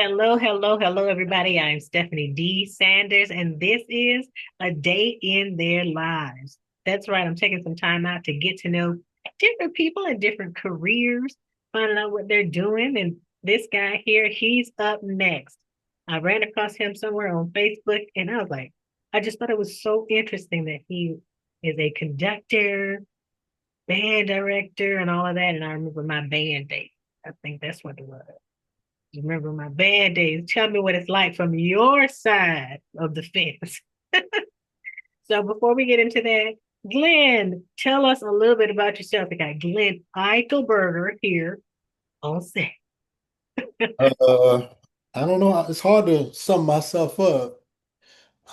Hello, hello, hello, everybody. I'm Stephanie D. Sanders, and this is A Day in Their Lives. That's right. I'm taking some time out to get to know different people and different careers, finding out what they're doing. And this guy here, he's up next. I ran across him somewhere on Facebook, and I was like, I just thought it was so interesting that he is a conductor, band director, and all of that. And I remember my band days. I think that's what it was. Remember my band days. Tell me what it's like from your side of the fence. So before we get into that, Glenn, tell us a little bit about yourself. We got Glenn Eichelberger here on set. Uh, I don't know. It's hard to sum myself up.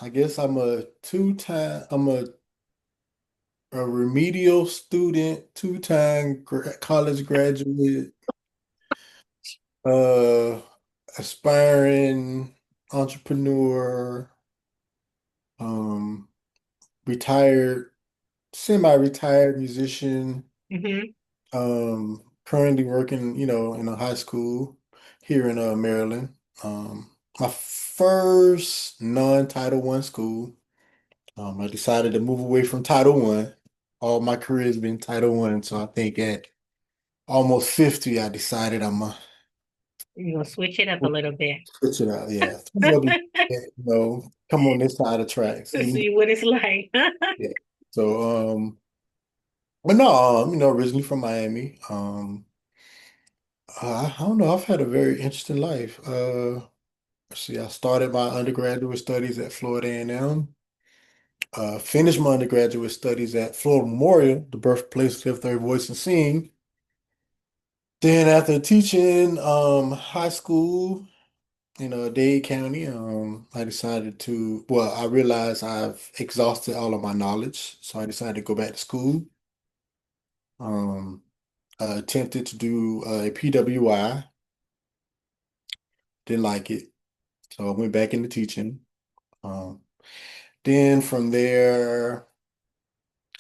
I guess I'm a remedial student, two-time college graduate, uh, aspiring entrepreneur, um, retired, semi-retired musician, Mm-hmm. currently working, in a high school here in Maryland. My first non-Title One school. I decided to move away from Title One. All my career has been Title One, so I think at almost 50, I decided I'm gonna You're gonna switch it up a little bit. switch it out. Yeah, come on this side of tracks. To And see what it's like. yeah, so but no, originally from Miami. I don't know. I've had a very interesting life. See, I started my undergraduate studies at Florida A&M. Finished my undergraduate studies at Florida Memorial, the birthplace of Third Voice and Sing. Then after teaching high school in Dade County, I decided I realized I've exhausted all of my knowledge, so I decided to go back to school. Um, I attempted to do a PWI, didn't like it, so I went back into teaching. Um, then from there,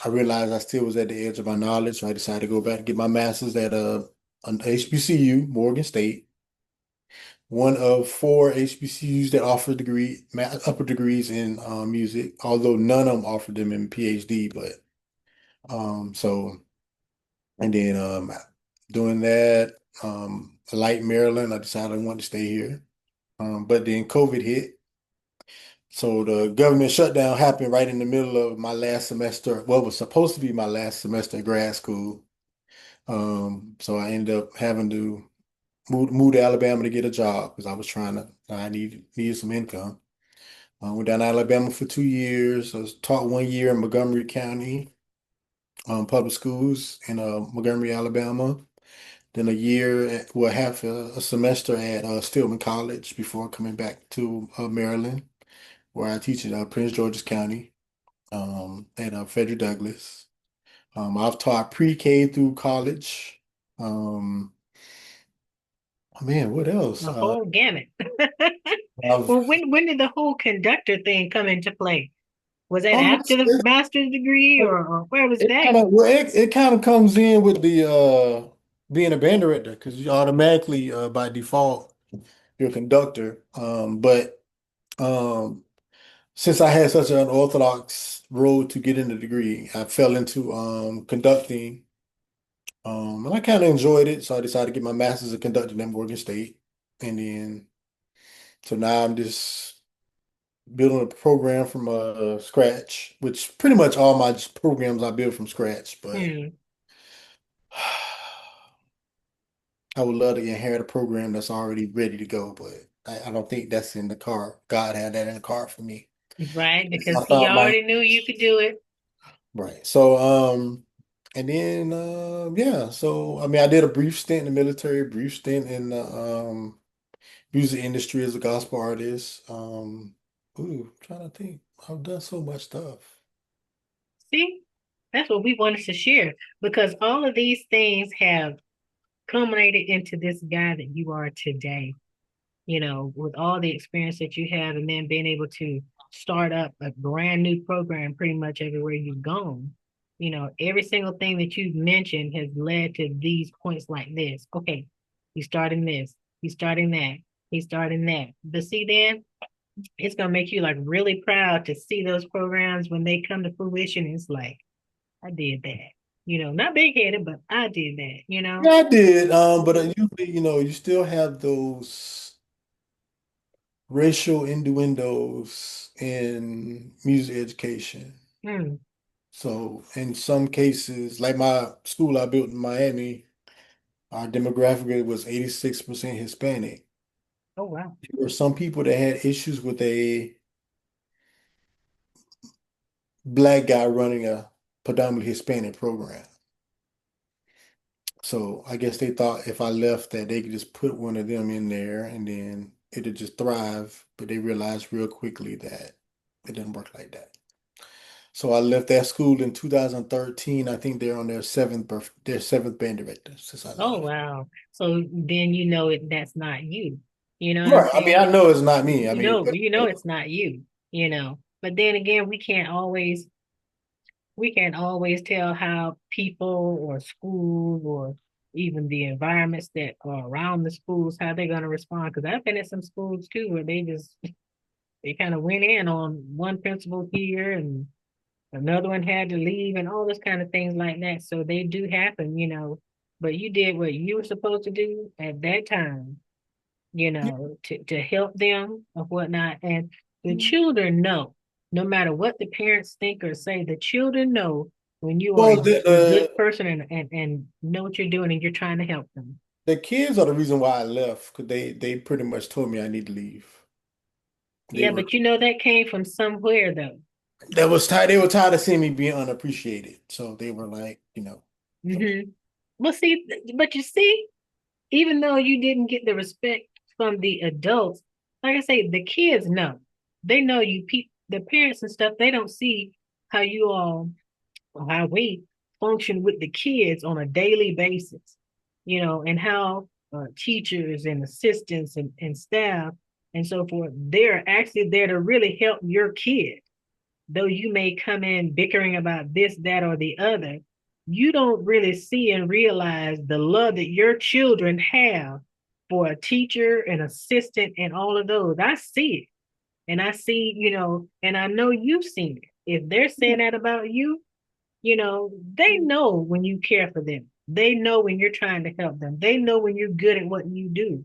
I realized I still was at the edge of my knowledge, so I decided to go back and get my master's at an HBCU, Morgan State, one of four HBCUs that offer upper degrees in music, although none of them offer them in PhD. But so and then doing that, Light Maryland, I decided I wanted to stay here. But then COVID hit. So the government shutdown happened right in the middle of my last semester. Well, it was supposed to be my last semester in grad school. So I ended up having to move to Alabama to get a job because I needed some income. I went down to Alabama for 2 years. I was taught 1 year in Montgomery County, public schools in Montgomery, Alabama. Then half a semester at Stillman College before coming back to Maryland, where I teach at Prince George's County at Frederick Douglass. I've taught pre-K through college. Um, man, what else? The whole gamut. I've Well, when did the whole conductor thing come into play? Was that after almost the master's degree, or where was it that? kind of well, it kind of comes in with the being a band director because you automatically by default you're a conductor. But um, since I had such an unorthodox road to get in the degree, I fell into conducting. And I kind of enjoyed it, so I decided to get my master's in conducting at Morgan State, and then so now I'm just building a program from scratch, which pretty much all my programs I build from scratch, but. Hmm. I would love to inherit a program that's already ready to go, but I don't think that's in the car. God had that in the car for me. Right, because I he found my already knew you could do it. right. So and then yeah, so I mean I did a brief stint in the military, a brief stint in the music industry as a gospel artist. Trying to think. I've done so much stuff. See, that's what we wanted to share because all of these things have culminated into this guy that you are today. With all the experience that you have, and then being able to start up a brand new program pretty much everywhere you've gone. Every single thing that you've mentioned has led to these points like this. Okay, you starting this, you starting that. He's starting that. But see, then it's gonna make you like really proud to see those programs when they come to fruition. It's like I did that, not big headed, but I did that, Yeah, I did. But usually, you still have those racial innuendos in music education. Mm. So in some cases, like my school I built in Miami, our demographic was 86% Hispanic. Oh wow. There were some people that had issues with a black guy running a predominantly Hispanic program. So I guess they thought if I left that they could just put one of them in there and then it'd just thrive. But they realized real quickly that it didn't work like that. So I left that school in 2013. I think they're on their seventh band director since I Oh left. wow. So then that's not you. You know what I'm Right. I mean, saying? I know it's not me. I You mean, know, you know it's not you. But then again, we can't always tell how people or schools or even the environments that are around the schools how they're going to respond. Because I've been at some schools too where they kind of went in on one principal here and another one had to leave and all this kind of things like that. So they do happen. But you did what you were supposed to do at that time, to help them or whatnot. And the children know, no matter what the parents think or say, the children know when you are well, a good person and know what you're doing and you're trying to help them. the kids are the reason why I left because they pretty much told me I need to leave. They Yeah, were but that came from somewhere though. that was tired. They were tired of seeing me being unappreciated, so they were like, so Hmm. Well, see, but you see, even though you didn't get the respect from the adults, like I say, the kids know. They know you. The parents and stuff. They don't see how you all how we function with the kids on a daily basis, and how teachers and assistants and staff and so forth, they're actually there to really help your kid. Though you may come in bickering about this, that, or the other, you don't really see and realize the love that your children have for a teacher, an assistant, and all of those. I see it. And I see, and I know you've seen it. If they're saying that about you, they know when you care for them. They know when you're trying to help them. They know when you're good at what you do.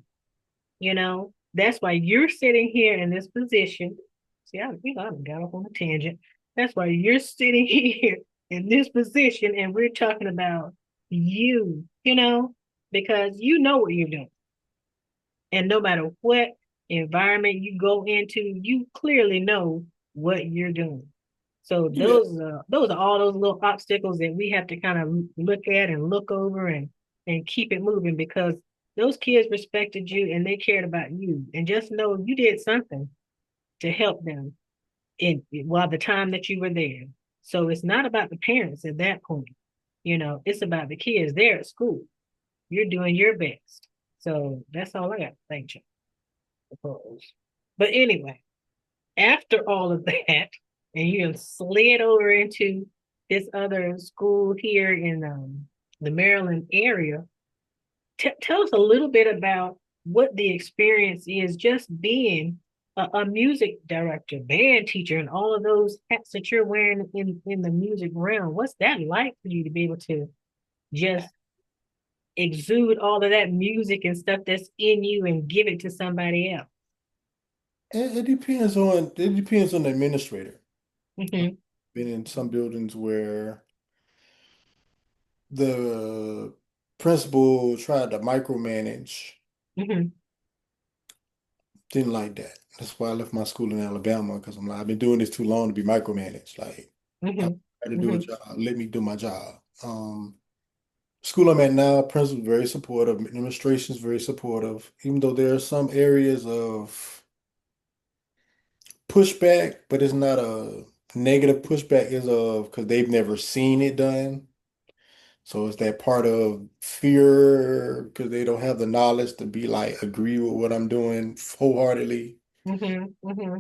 That's why you're sitting here in this position. See, I got off on a tangent. That's why you're sitting here in this position and we're talking about because you know what you're doing. And no matter what environment you go into, you clearly know what you're doing. So yeah. those are all those little obstacles that we have to kind of look at and look over and keep it moving because those kids respected you and they cared about you. And just know you did something to help them while the time that you were there. So it's not about the parents at that point. It's about the kids there at school. You're doing your best. So that's all I got to thank you, I suppose. But anyway, after all of that, and you have slid over into this other school here in the Maryland area, tell us a little bit about what the experience is just being a music director, band teacher, and all of those hats that you're wearing in the music realm. What's that like for you to be able to just exude all of that music and stuff that's in you and give it to somebody else? It depends on the administrator. Mm-hmm. Been in some buildings where the principal tried to micromanage. Mm-hmm. Didn't like that. That's why I left my school in Alabama because I'm like, I've been doing this too long to be micromanaged. Like, I Mm-hmm. got to do a Mm-hmm. job. Let me do my job. School I'm at now, principal's very supportive, administration's very supportive, even though there are some areas of pushback, but it's not a negative pushback, is of because they've never seen it done. So it's that part of fear because they don't have the knowledge to be like agree with what I'm doing wholeheartedly. Mm-hmm. Mm-hmm.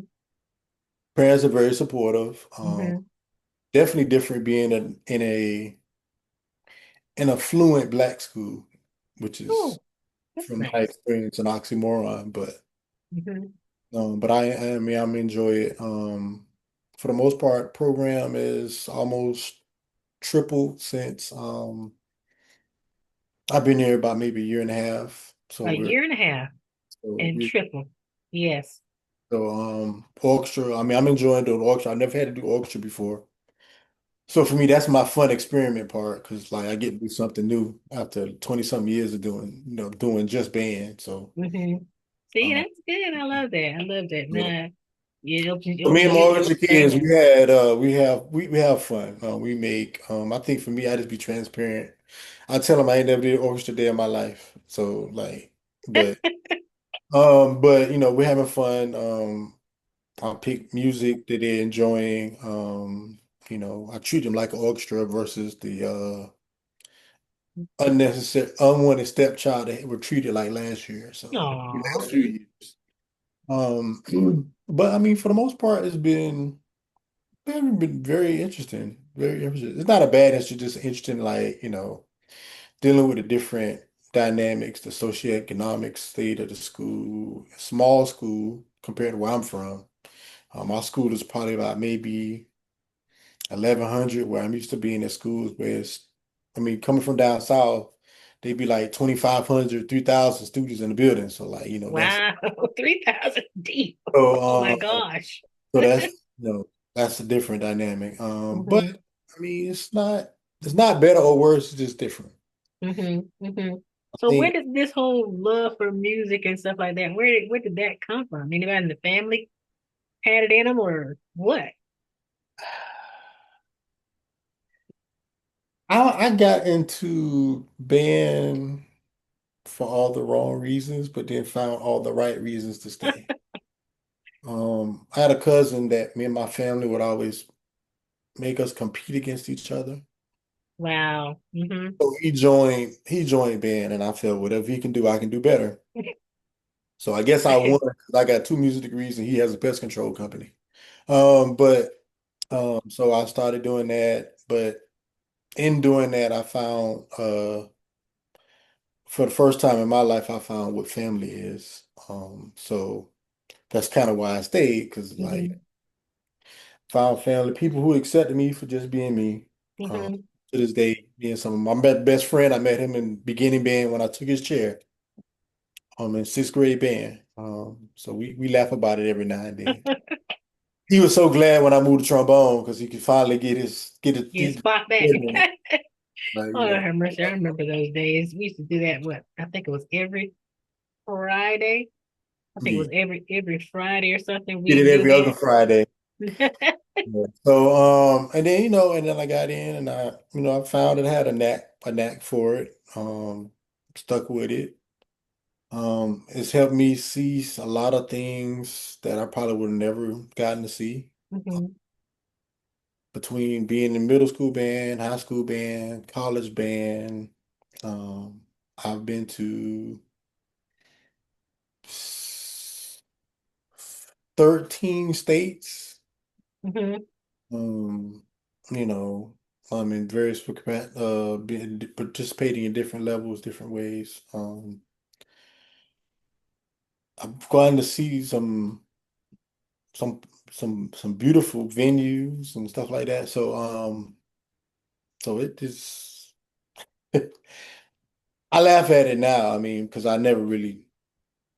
Parents are very supportive. Mm-hmm. Definitely different being in a fluent black school, which is Oh, that's from my nice. experience an oxymoron, but Hmm. But I mean, I'm enjoy it. For the most part, program is almost tripled since I've been here about maybe a year and a half. A year and a half So and we triple. Yes. orchestra. I mean, I'm enjoying doing orchestra. I never had to do orchestra before. So for me, that's my fun experiment part because like I get to do something new after 20 something years of doing just band. So Hmm. See, um, that's good. I love that. I love that. so Nah, it for me opens and my your orchestra kids, understanding. we have fun. We make I think for me, I just be transparent. I tell them I ain't never did an orchestra day in my life. So like, but we're having fun. I pick music that they're enjoying. I treat them like an orchestra versus the unnecessary, unwanted stepchild that were treated like last year. So the Aw. last few years. But I mean, for the most part, been very interesting. Very interesting. It's not a bad history, just interesting, like, dealing with the different dynamics, the socioeconomic state of the school, small school compared to where I'm from. My school is probably about maybe 1,100 where I'm used to being at schools where I mean, coming from down south, they'd be like 2,500, 3,000 students in the building. So like, Wow. 3,000 deep. so Oh my um, gosh. so that's a different dynamic. But Hmm. I mean, it's not better or worse, it's just different. Hmm. Hmm. I So where think does this whole love for music and stuff like that, where did that come from? Anybody in the family had it in them or what? I got into band for all the wrong reasons, but then found all the right reasons to stay. I had a cousin that me and my family would always make us compete against each other. Wow. Hmm. So he joined band and I felt whatever he can do, I can do better. So I guess I won because I got two music degrees and he has a pest control company. But so I started doing that, but in doing that, I found for the first time in my life, I found what family is. So that's kind of why I stayed because like Hmm. found family, people who accepted me for just being me. Um, Hmm. to this day, being some of my best friend, I met him in beginning band when I took his chair. In sixth grade band. So we laugh about it every now and then. He was so glad when I moved to trombone because he could finally Get spot back. like, Oh, have mercy. I remember those days. We used to do that. What? I think it was every Friday. I think it yeah, was every Friday or something. did We it do every other that. Friday. Yeah. So and then I got in and I found that I had a knack for it. Stuck with it. It's helped me see a lot of things that I probably would have never gotten to see. Hmm. Between being in middle school band, high school band, college band, I've been to 13 states. Hmm. Um, you know, I'm in various participating in different levels, different ways. I've gone to see some some beautiful venues and stuff like that. So it is I laugh at it now. I mean, because I never really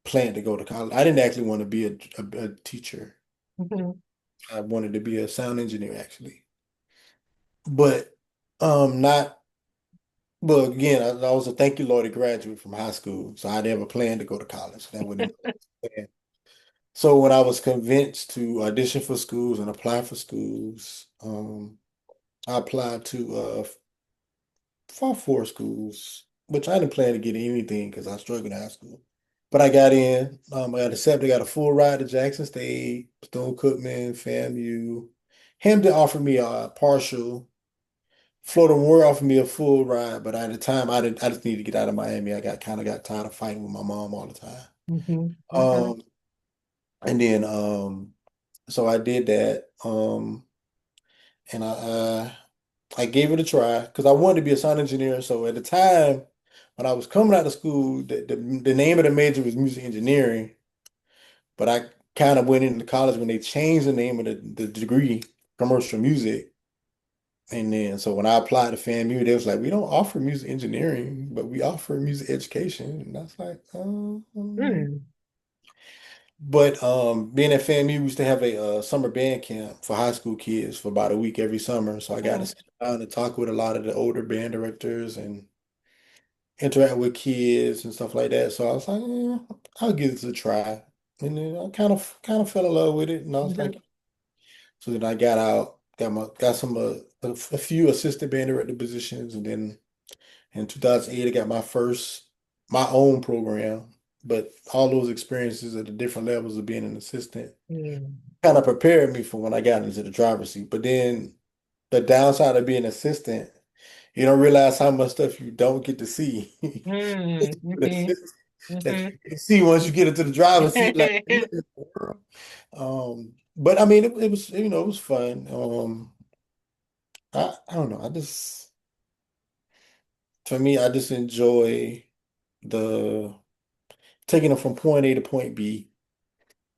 planned to go to college. I didn't actually want to be a teacher. Hmm. I wanted to be a sound engineer actually. But not well again, I was a thank you Lordy graduate from high school. So I never planned to go to college. That wouldn't plan. So when I was convinced to audition for schools and apply for schools, I applied to for four schools, which I didn't plan to get anything because I struggled in high school. But I got in. I got accepted. Got a full ride to Jackson State, Stone Cookman, FAMU. Hampton offered me a partial. Florida War offered me a full ride, but at the time I didn't. I just needed to get out of Miami. I got tired of fighting with my mom all the time. Hmm. Hmm. Um, and then so I did that. And I gave it a try because I wanted to be a sound engineer. So at the time when I was coming out of school, the name of the major was music engineering. But I kind of went into college when they changed the name of the degree, commercial music. And then, so when I applied to FAMU, they was like, we don't offer music engineering, but we offer music education. And I was like, Mm, But being at FAMU, we used to have a summer band camp for high school kids for about a week every summer. So I got to mm, sit down and talk with a lot of the older band directors and interact with kids and stuff like that. So I was like, I'll give this a try. And then I kind of fell in love with it. And I was mhm, like, so then I got out, got some a few assistant band director positions, and then in 2008 I got my own program. But all those experiences at the different levels of being an assistant mm, kind of prepared me for when I got into the driver's seat. But then the downside of being an assistant, you don't realize how much stuff you don't get to see. mm, mhm, That mhm. you can see once you get into the driver's seat, like, what in the world? But I mean, it was, it was fun. I don't know. For me, I just enjoy the taking them from point A to point B.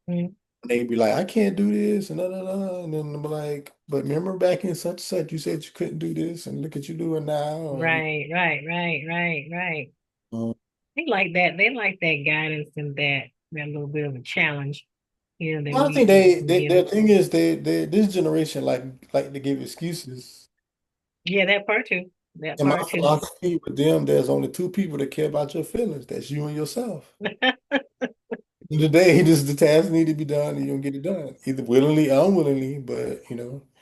Mm, They be like, I can't do this, and da, da, da. And then I'm like, but remember back in such and such, you said you couldn't do this, and look at you doing now. And right, right, right, right, right. um, They like that. They like that guidance and that little bit of a challenge, that I think we can give. their thing is they this generation like to give excuses. Yeah, that part too. That And my part too. philosophy with them, there's only two people that care about your feelings. That's you and yourself. Today, this the task need to be done, and you don't get it done, either willingly or unwillingly. But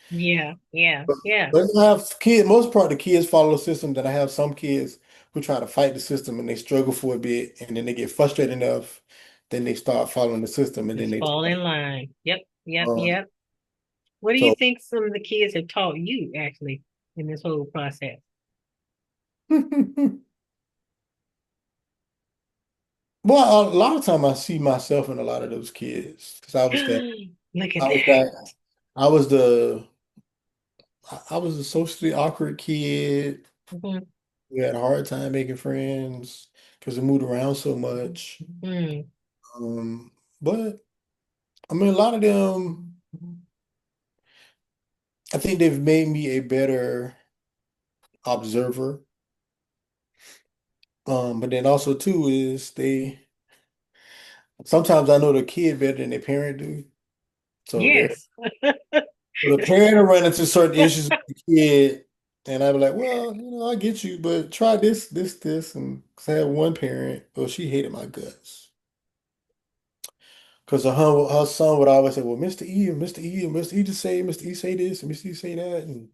Yeah, yeah, but, yeah. but I have kids. Most part, the kids follow the system. Then I have some kids who try to fight the system, and they struggle for a bit, and then they get frustrated enough, then they start following the system, and then Just they fall in line. Yep, yep, um, yep. What do you so. think some of the kids have taught you actually in this whole process? Well, a lot of time I see myself in a lot of those kids because Look at I was that. that, I was the socially awkward kid. Mhm, We had a hard time making friends because we moved around so much. mm, Um, but I mean, a lot of them, I think they've made me a better observer. But then also too is sometimes I know the kid better than their parent do. So yes. the parent will run into certain issues with the kid, and I'd be like, well, I get you, but try this, this, this. And 'cause I had one parent, well, she hated my guts. Because her son would always say, well, Mr. E and Mr. E and Mr. E just say, Mr. E say this and Mr. E say that. And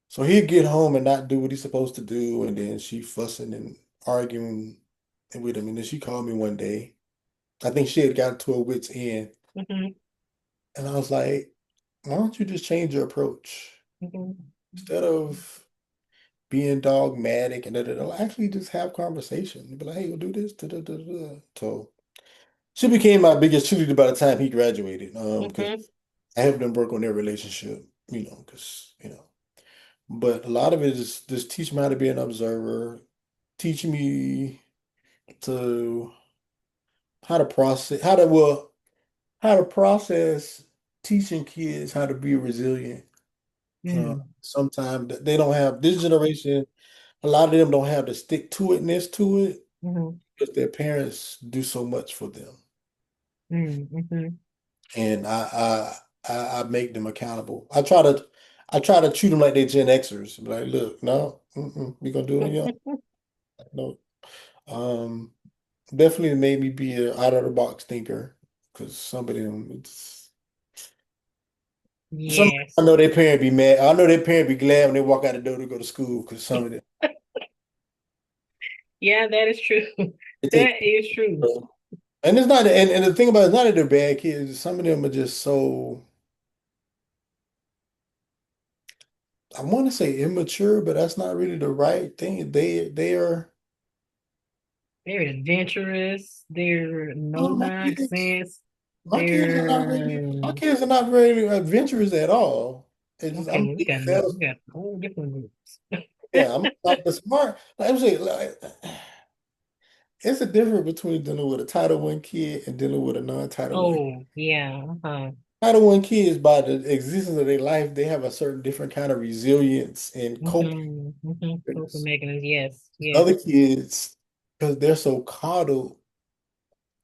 so he'd get home and not do what he's supposed to do. And then she fussing and arguing with him. And then she called me one day. I think she had gotten to her wit's end. Mhm, And I was like, why don't you just change your approach? mhm. Instead of being dogmatic and actually just have conversation. Be like, hey, we'll do this. Da, da, da, da. So she became my biggest cheerleader by the time he graduated. Because Mhm. I helped them work on their relationship, but a lot of it is just teach me how to be an observer, teach me to how to process, how to process teaching kids how to be resilient. Mm, Sometimes they don't have this generation, a lot of them don't have the stick to itness to it mhm, because their parents do so much for them. mm, mhm. And I make them accountable. I try to treat them like they Gen Xers. Be like, look, no, we gonna do it on your own. No, um, definitely made me be a out of the box thinker because some of them, some I Yes. know their parent be mad. I know their parent be glad when they walk out the door to go to school because some of them Yeah, that is true. they take. That is true. And it's not, and the thing about it's not that they're bad kids. Some of them are just so. I want to say immature, but that's not really the right thing. They are. They're adventurous. They're no Oh, nonsense. my kids are not They're really my kids are not very adventurous at all. It's just I'm okay. We being got self, we got whole different groups. yeah, I'm like the smart. Like I'm saying, like it's a difference between dealing with a Title One kid and dealing with a non-Title One. Oh, yeah. Uh-huh. Title One kids, by the existence of their life, they have a certain different kind of resilience and coping. Mm-hmm. Mm-hmm. Coping Mechanisms. mechanisms. Yes. Other Yes. kids, because they're so coddled,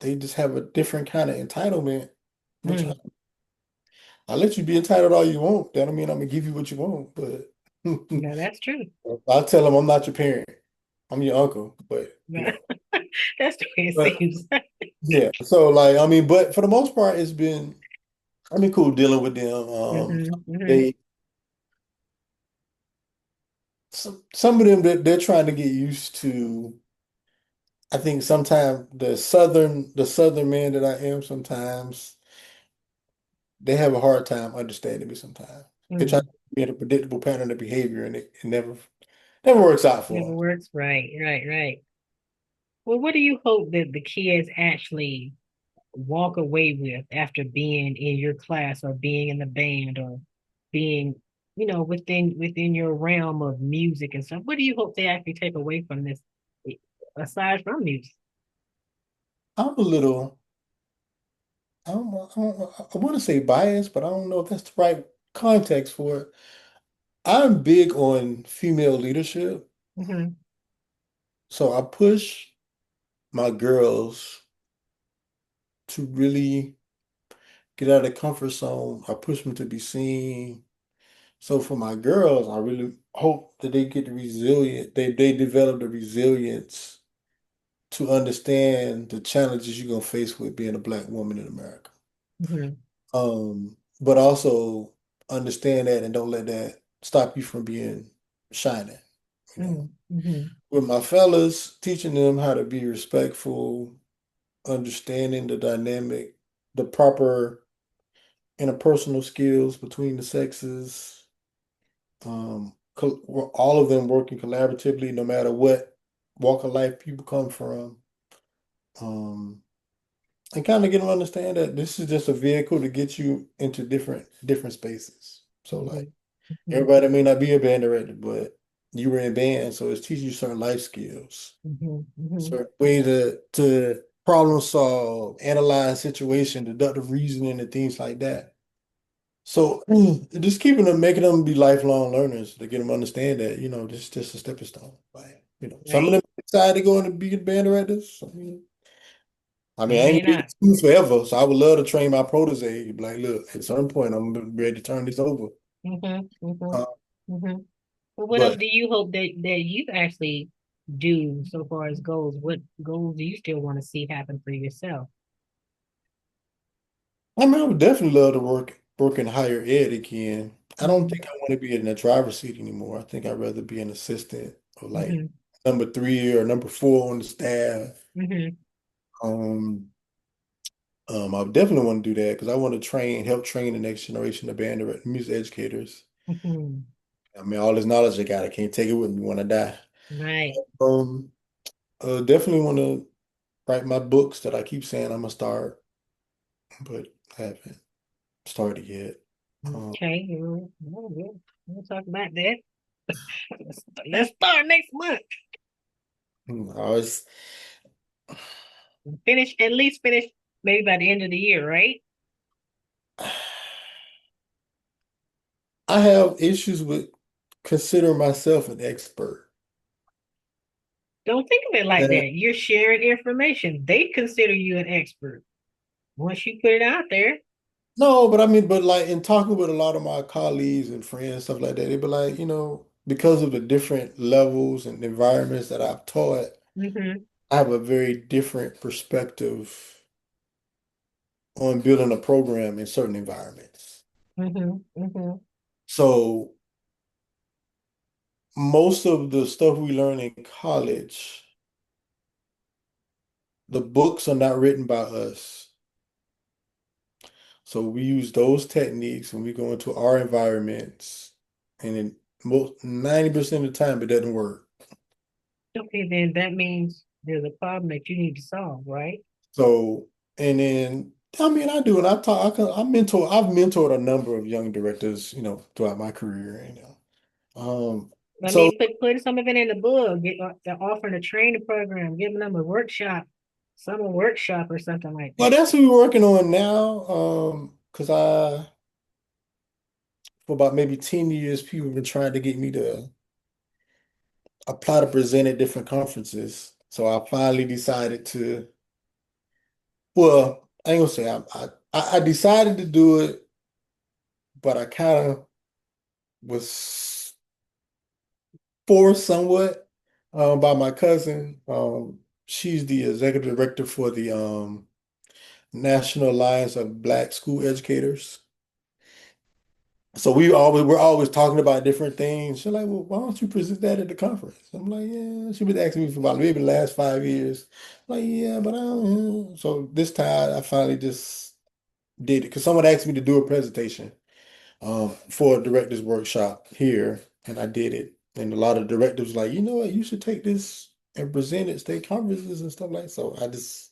they just have a different kind of entitlement, which Mm. I'll let you be entitled all you want. That don't mean I'm gonna give you what you want, but No, that's true. I'll tell them I'm not your parent. I'm your uncle, but No, that's the way it but seems. yeah. So like, I mean, but for the most part, I mean, cool dealing with them. Mm-hmm. Mm-hmm. They some of them that they're trying to get used to. I think sometimes the southern man that I am sometimes they have a hard time understanding me sometimes. They try to Mm. be in a predictable pattern of behavior and it never works out for Never them. works. Right. Right. Right. Well, what do you hope that the kids actually walk away with after being in your class or being in the band or being, within your realm of music and stuff? What do you hope they actually take away from this, aside from music? I'm a little I want to say biased, but I don't know if that's the right context for it. I'm big on female leadership, Mm-hmm. so I push my girls to really get out of the comfort zone. I push them to be seen. So for my girls, I really hope that they get the resilient, they develop the resilience to understand the challenges you're gonna face with being a black woman in America. Mm-hmm. But also understand that and don't let that stop you from being shining. You know, Mm-hmm. with my fellas, teaching them how to be respectful, understanding the dynamic, the proper interpersonal skills between the sexes, all of them working collaboratively, no matter what walk of life people come from, um, and kind of get them to understand that this is just a vehicle to get you into different spaces. So like. Mm-hmm. Everybody may not be a band director, but you were in band, so it's teaching you certain life skills, Mm-hmm. Mm-hmm. certain ways to problem solve, analyze situation, deductive reasoning, and things like that. So just keeping them, making them be lifelong learners to get them to understand that, this is just a stepping stone. Like, some of Right? them decide to go into be band directors. I They may ain't gonna be in not. the school forever, so I would love to train my protege. Be like, look, at a certain point, I'm ready to turn this over. Mm-hmm. Mm-hmm. Uh, Mm-hmm. Well, what else but do you hope that you actually do so far as goals? What goals do you still want to see happen for yourself? I mean, I would definitely love to work in higher ed again. I don't Mm-hmm. think I want to be in the driver's seat anymore. I think I'd rather be an assistant or like Mm-hmm. number three or number four on the staff. Mm-hmm. Um, I would definitely want to do that because I want to help train the next generation of music educators. Mm-hmm. I mean, all this knowledge I got, I can't take it with me when I die. Right. Um, definitely want to write my books that I keep saying I'm gonna start, but I haven't started yet. Um, Okay. We'll talk about that. Let's start next month. I was. Finish, at least finish maybe by the end of the year, right? I have issues with considering myself an expert. Don't think of it like And that. You're sharing information. They consider you an expert. Once you put it out there. no, but I mean, but like in talking with a lot of my colleagues and friends, stuff like that, they be like, because of the different levels and environments that I've taught, Mm-hmm. I have a very different perspective on building a program in certain environments. Mm-hmm. Mm-hmm. So most of the stuff we learn in college, the books are not written by us. So we use those techniques when we go into our environments, and in most 90% of the time it doesn't work. Okay, then that means there's a problem that you need to solve, right? So, and then I mean I do, and I talk, I've mentored a number of young directors, throughout my career, I So, mean, put some of it in the book. They're offering a training program, giving them a workshop, summer workshop or something like well, that. that's what we're working on now. Because for about maybe 10 years, people have been trying to get me to apply to present at different conferences. So I finally decided to, well, I ain't gonna say I decided to do it, but I kind of was forced somewhat by my cousin. She's the executive director for the National Alliance of Black School Educators. So we're always talking about different things. She's like, well, why don't you present that at the conference? I'm like, yeah. She been asking me for about maybe the last 5 years. I'm like, yeah, but I don't. So this time I finally just did it because someone asked me to do a presentation for a director's workshop here, and I did it. And a lot of directors like, you know what, you should take this and present it at state conferences and stuff like that. So I just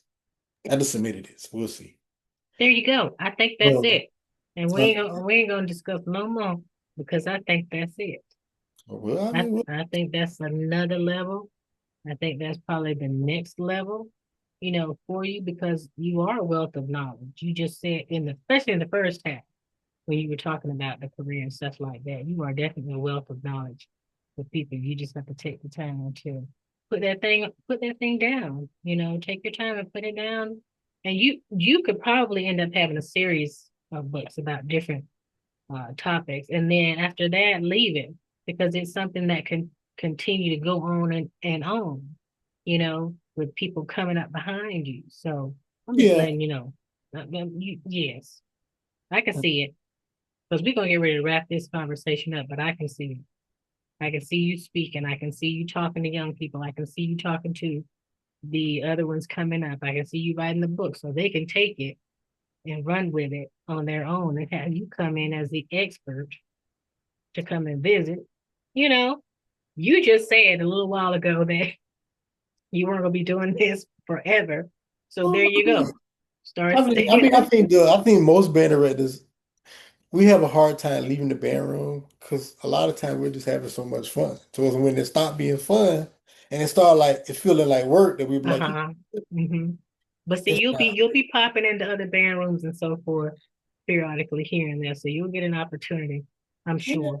submitted it. So we'll see. There you go. I think that's Well, it. And we ain't gonna discuss no more because I think that's it. well, I I mean, well, I think that's another level. I think that's probably the next level, for you because you are a wealth of knowledge. You just said especially in the first half when you were talking about the career and stuff like that, you are definitely a wealth of knowledge for people. You just have to take the time to put that thing down. Take your time and put it down. And you could probably end up having a series of books about different topics, and then after that, leave it because it's something that can continue to go on and on. With people coming up behind you. So I'm just yeah. letting you know. Yes, I can see it because we're gonna get ready to wrap this conversation up, but I can see it. I can see you speaking. I can see you talking to young people. I can see you talking to the other ones coming up. I can see you writing the book so they can take it and run with it on their own and have you come in as the expert to come and visit. You know, you just said a little while ago that you weren't going to be doing this forever. So there Well, you go. Start. I think most band directors we have a hard time leaving the band room because a lot of times we're just having so much fun. So it's when it stop being fun and it start like it feeling like work that we be like, Uh-huh. hmm But see, it's you'll be not. you'll be popping into other band rooms and so forth periodically here and there. So you'll get an opportunity, I'm Yeah, sure,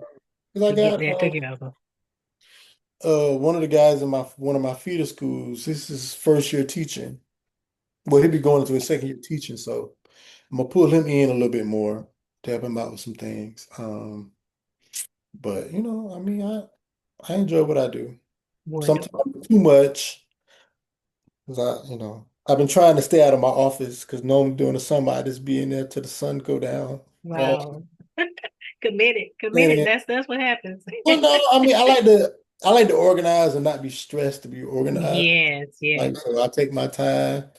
'cause I to get got that together. one of the guys in my one of my feeder schools. This is his first year teaching. Well, he'll be going into his second year teaching, so I'm gonna pull him in a little bit more to help him out with some things. But I mean, I enjoy what I do. Wonderful. Sometimes too much because I've been trying to stay out of my office because normally during the summer I just be in there till the sun go down. Oh, Wow. Committed, committed. man. That's what happens. Well, no, I mean I like to organize and not be stressed to be organized. Yes, Like yes. so I take my time,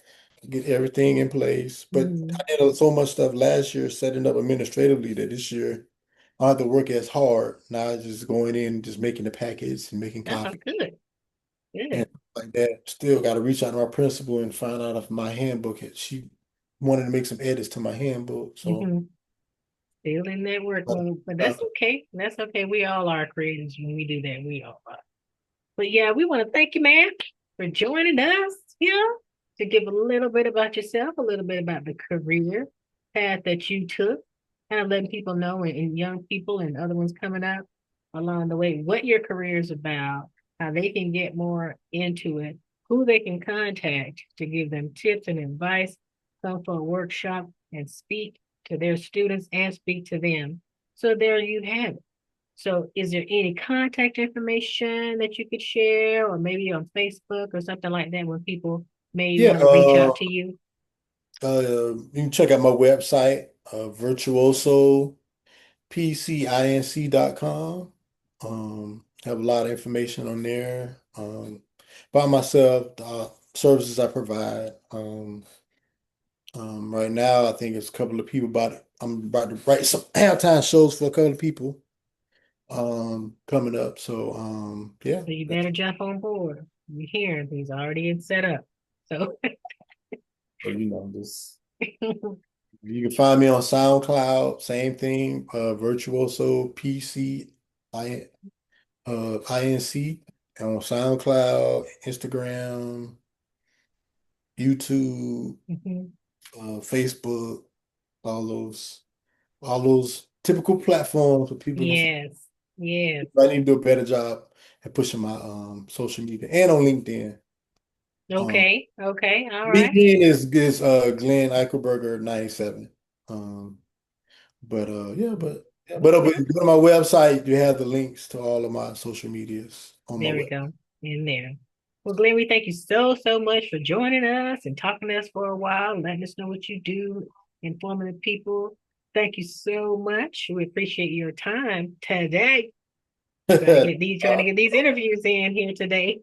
get everything in place. But hmm I did so much stuff last year setting up administratively that this year I don't have to work as hard. Now it's just going in, just making the packets and making Oh, copies good, and good. like that. Still got to reach out to my principal and find out if my handbook she wanted to make some edits to my handbook. So hmm Still in that work uh, mode, but that's okay. That's okay. We all are creators when we do that. We all are. But yeah, we want to thank you, man, for joining us here to give a little bit about yourself, a little bit about the career path that you took, kind of letting people know and young people and other ones coming up along the way what your career is about, how they can get more into it, who they can contact to give them tips and advice, come for a workshop and speak to their students and speak to them. So there you have it. So, is there any contact information that you could share, or maybe on Facebook or something like that, when people may yeah, want to reach out to you? you can check out my website, virtuosopcinc.com. Have a lot of information on there. By myself, the services I provide. Right now, I think it's a couple of people about it. I'm about to write some halftime shows for a couple of people coming up. So yeah. So you better jump on board. You're here; these already in set up. So, So this you can find me on SoundCloud, same thing, Virtuoso PC. INC on SoundCloud, Instagram, YouTube, Hmm. Facebook, all those typical platforms for people to. Yes. Yes. I need to do a better job at pushing my social media and on LinkedIn. Um, Okay. Okay. All right. LinkedIn is Glenn Eichelberger 97. Um, but Okay. go to my website. You have the links to all of my social medias on my There we web. go. In there. Well, Glenn, we thank you so, so much for joining us and talking to us for a while, letting us know what you do, informing the people. Thank you so much. We appreciate your time today. Trying to get these interviews in here today.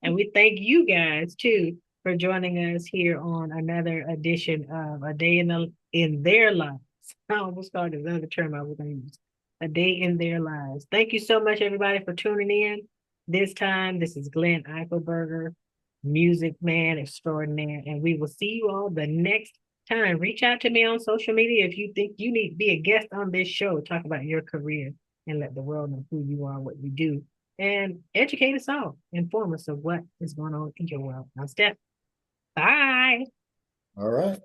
And we thank you guys too for joining us here on another edition of A Day in Their Lives. I almost called it another term I was going to use. A Day in Their Lives. Thank you so much, everybody, for tuning in. This time, this is Glenn Eichelberger, music man extraordinaire, and we will see you all the next time. Reach out to me on social media if you think you need to be a guest on this show. Talk about your career and let the world know who you are, what you do, and educate us all, inform us of what is going on in your world. Now, Steph, bye. All right.